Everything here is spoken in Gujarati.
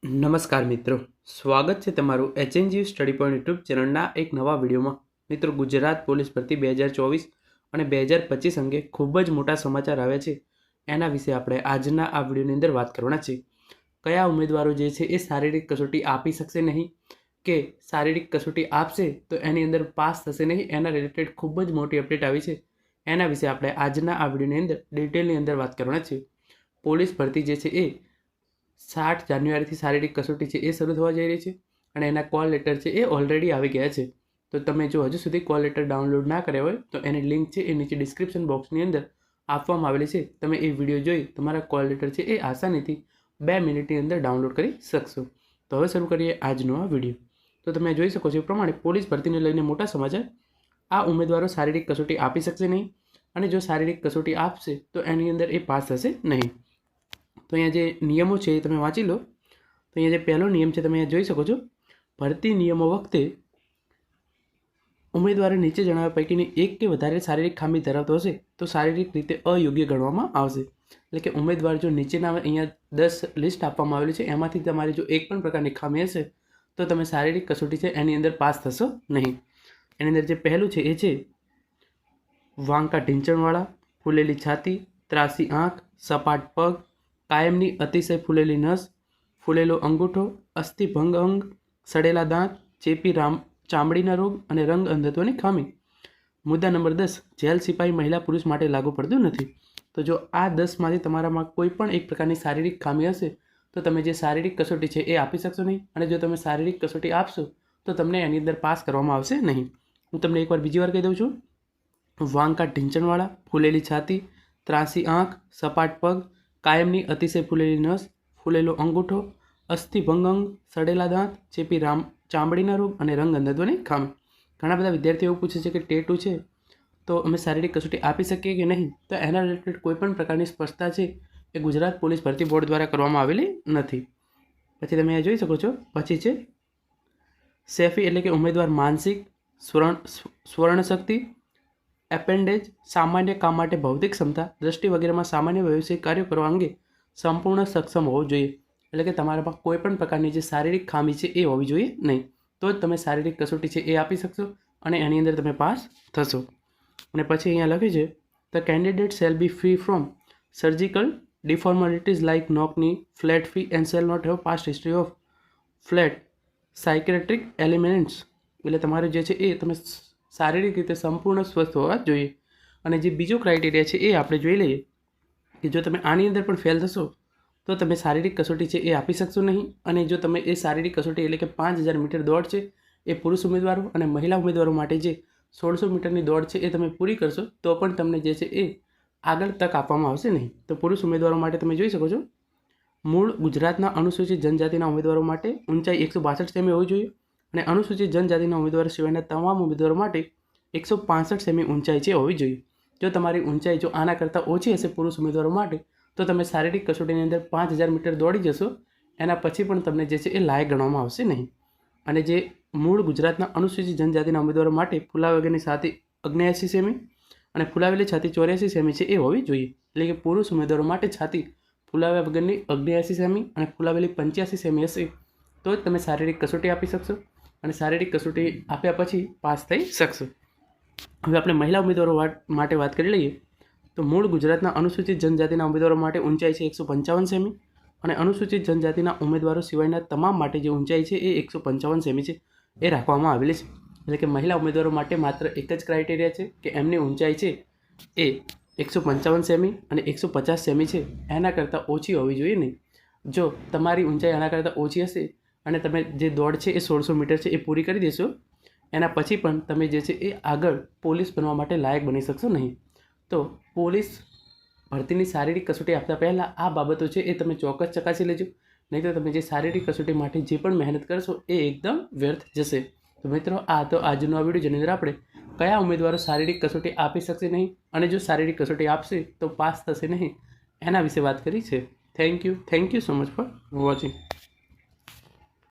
નમસ્કાર મિત્રો, સ્વાગત છે તમારું એચએનજી સ્ટડી પોઈન્ટ યુટ્યુબ ચેનલના એક નવા વિડીયોમાં. મિત્રો, ગુજરાત પોલીસ ભરતી 2024 અને 2025 અંગે ખૂબ જ મોટા સમાચાર આવ્યા છે. એના વિશે આપણે આજના આ વિડીયોની અંદર વાત કરવાના છે. કયા ઉમેદવારો જે છે એ શારીરિક કસોટી આપી શકશે નહીં, કે શારીરિક કસોટી આપશે તો એની અંદર પાસ થશે નહીં, એના રિલેટેડ ખૂબ જ મોટી અપડેટ આવી છે. એના વિશે આપણે આજના આ વિડીયોની અંદર ડિટેલની અંદર વાત કરવાના છે. પોલીસ ભરતી જે છે એ 7 જાન્યુઆરીથી શારીરિક કસોટી છે એ શરૂ થવા જઈ રહી છે અને એના કોલ લેટર છે એ ઓલરેડી આવી ગયા છે. તો તમે જો હજુ સુધી કોલ લેટર ડાઉનલોડ ના કર્યા હોય તો એની લિંક છે એ નીચે ડિસ્ક્રિપ્શન બોક્સની અંદર આપવામાં આવેલી છે. તમે એ વિડીયો જોઈ તમારા કોલ લેટર છે એ આસાનીથી 2 મિનિટની અંદર ડાઉનલોડ કરી શકશો. તો હવે શરૂ કરીએ આજનો આ વિડીયો. તો તમે જોઈ શકો છો એ પ્રમાણે પોલીસ ભરતીને લઈને મોટા સમાચાર. આ ઉમેદવારો શારીરિક કસોટી આપી શકશે નહીં, અને જો શારીરિક કસોટી આપશે તો એની અંદર એ પાસ થશે નહીં. તો અહીંયા જે નિયમો છે એ તમે વાંચી લો. તો અહીંયા જે પહેલો નિયમ છે તમે અહીંયા જોઈ શકો છો. ભરતી નિયમો વખતે ઉમેદવારે નીચે જણાવ્યા પૈકીની એક કે વધારે શારીરિક ખામી ધરાવતો હશે તો શારીરિક રીતે અયોગ્ય ગણવામાં આવશે. એટલે કે ઉમેદવાર જો નીચેના અહીંયા 10 લિસ્ટ આપવામાં આવેલી છે એમાંથી તમારી જો એક પણ પ્રકારની ખામી હશે તો તમે શારીરિક કસોટી છે એની અંદર પાસ થશો નહીં. એની અંદર જે પહેલું છે એ છે વાંકા ઢીંચણવાળા, ફૂલેલી છાતી, ત્રાસી આંખ, સપાટ પગ, કાયમની અતિશય ફૂલેલી નસ, ફૂલેલો અંગૂઠો, અસ્થિભંગ અંગ, સડેલા દાંત, ચેપી ચામડીના રોગ અને રંગ અંધત્વની ખામી. મુદ્દા નંબર 10, જેલ સિપાહી મહિલા પુરુષ માટે લાગુ પડતું નથી. તો જો આ 10માંથી તમારામાં કોઈ પણ એક પ્રકારની શારીરિક ખામી હશે તો તમે જે શારીરિક કસોટી છે એ આપી શકશો નહીં, અને જો તમે શારીરિક કસોટી આપશો તો તમને એની અંદર પાસ કરવામાં આવશે નહીં. હું તમને એકવાર બીજી વાર કહી દઉં છું. વાંકા ઢીંચણવાળા, ફૂલેલી છાતી, ત્રાસી આંખ, સપાટ પગ, કાયમની અતિશય ફૂલેલી નસ, ફૂલેલો અંગૂઠો, અસ્થિભંગ અંગ, સડેલા દાંત, ચેપી ચામડીના રોગ અને રંગ અંધત્વની ખામી. ઘણા બધા વિદ્યાર્થીઓ એવું પૂછે છે કે ટેટુ છે તો અમે શારીરિક કસોટી આપી શકીએ કે નહીં. તો એના રિલેટેડ કોઈ પણ પ્રકારની સ્પષ્ટતા છે એ ગુજરાત પોલીસ ભરતી બોર્ડ દ્વારા કરવામાં આવેલી નથી. પછી તમે અહીંયા જોઈ શકો છો. પછી છે સેફી, એટલે કે ઉમેદવાર માનસિક, સ્વર્ણ શક્તિ, એપેન્ડેજ, સામાન્ય કામ માટે ભૌતિક ક્ષમતા, દ્રષ્ટિ વગેરેમાં સામાન્ય વ્યવસાયિક કાર્યો કરવા અંગે સંપૂર્ણ સક્ષમ હોવો જોઈએ. એટલે કે તમારામાં કોઈ પણ પ્રકારની જે શારીરિક ખામી છે એ હોવી જોઈએ નહીં. તો જ તમે શારીરિક કસોટી છે એ આપી શકશો અને એની અંદર તમે પાસ થશો. અને પછી અહીંયા લખ્યું છે the candidate shall be free from surgical deformities like knock knee, flat feet and shall not have past history of flat psychiatric elements. એટલે તમારે જે છે એ તમે શારીરિક રીતે સંપૂર્ણ સ્વસ્થ હોવા જોઈએ. અને જે બીજો ક્રાઇટેરિયા છે એ આપણે જોઈ લઈએ કે જો તમે આની અંદર પણ ફેલ થશો તો તમે શારીરિક કસોટી છે એ આપી શકશો નહીં. અને જો તમે એ શારીરિક કસોટી એટલે કે 5000 મીટર દોડ છે એ પુરુષ ઉમેદવારો અને મહિલા ઉમેદવારો માટે જે 1600 મીટરની દોડ છે એ તમે પૂરી કરશો તો પણ તમને જે છે એ આગળ તક આપવામાં આવશે નહીં. તો પુરુષ ઉમેદવારો માટે તમે જોઈ શકો છો. મૂળ ગુજરાતના અનુસૂચિત જનજાતિના ઉમેદવારો માટે ઊંચાઈ 162 સેમી હોવી જોઈએ, અને અનુસૂચિત જનજાતિના ઉમેદવારો સિવાયના તમામ ઉમેદવારો માટે 165 સેમી ઊંચાઈ છે હોવી જોઈએ. જો તમારી ઊંચાઈ જો આના કરતાં ઓછી હશે પુરુષ ઉમેદવારો માટે તો તમે શારીરિક કસોટીની અંદર 5000 મીટર દોડી જશો. એના પછી પણ તમને જે છે એ લાયક ગણવામાં આવશે નહીં. અને જે મૂળ ગુજરાતના અનુસૂચિત જનજાતિના ઉમેદવારો માટે ફૂલા વગરની છાતી 79 સેમી અને ફૂલાવેલી છાતી 84 સેમી છે એ હોવી જોઈએ. એટલે કે પુરુષ ઉમેદવારો માટે છાતી ફૂલાવ્યા વગરની 79 સેમી અને ફૂલાવેલી 85 સેમી હશે તો જ તમે શારીરિક કસોટી આપી શકશો, અને શારીરિક કસોટી આપ્યા પછી પાસ થઈ શકશો. હવે આપણે મહિલા ઉમેદવારો માટે વાત કરી લઈએ. તો મૂળ ગુજરાતના અનુસૂચિત જનજાતિના ઉમેદવારો માટે ઊંચાઈ છે 155 સેમી, અને અનુસૂચિત જનજાતિના ઉમેદવારો સિવાયના તમામ માટે જે ઊંચાઈ છે એ 155 સેમી છે એ રાખવામાં આવેલી છે. એટલે કે મહિલા ઉમેદવારો માટે માત્ર એક જ ક્રાઇટેરિયા છે કે એમની ઊંચાઈ છે એ 155 સેમી અને 150 સેમી છે, એના કરતાં ઓછી હોવી જોઈએ નહીં. જો તમારી ઊંચાઈ આના કરતાં ઓછી હશે અને તમે જે દોડ છે એ 1600 મીટર છે એ પૂરી કરી દેશો, એના પછી પણ તમે જે છે એ આગળ પોલીસ બનવા માટે લાયક બની શકશો નહીં. તો પોલીસ ભરતીની શારીરિક કસોટી આપતા પહેલાં આ બાબતો છે એ તમે ચોક્કસ ચકાસી લેજો, નહીં તો તમે જે શારીરિક કસોટી માટે જે પણ મહેનત કરશો એ એકદમ વ્યર્થ જશે. તો મિત્રો, આ તો આજનો આ વિડીયો જેની અંદર આપણે કયા ઉમેદવારો શારીરિક કસોટી આપી શકશે નહીં અને જો શારીરિક કસોટી આપશે તો પાસ થશે નહીં એના વિશે વાત કરી છે. Thank you so much for watching.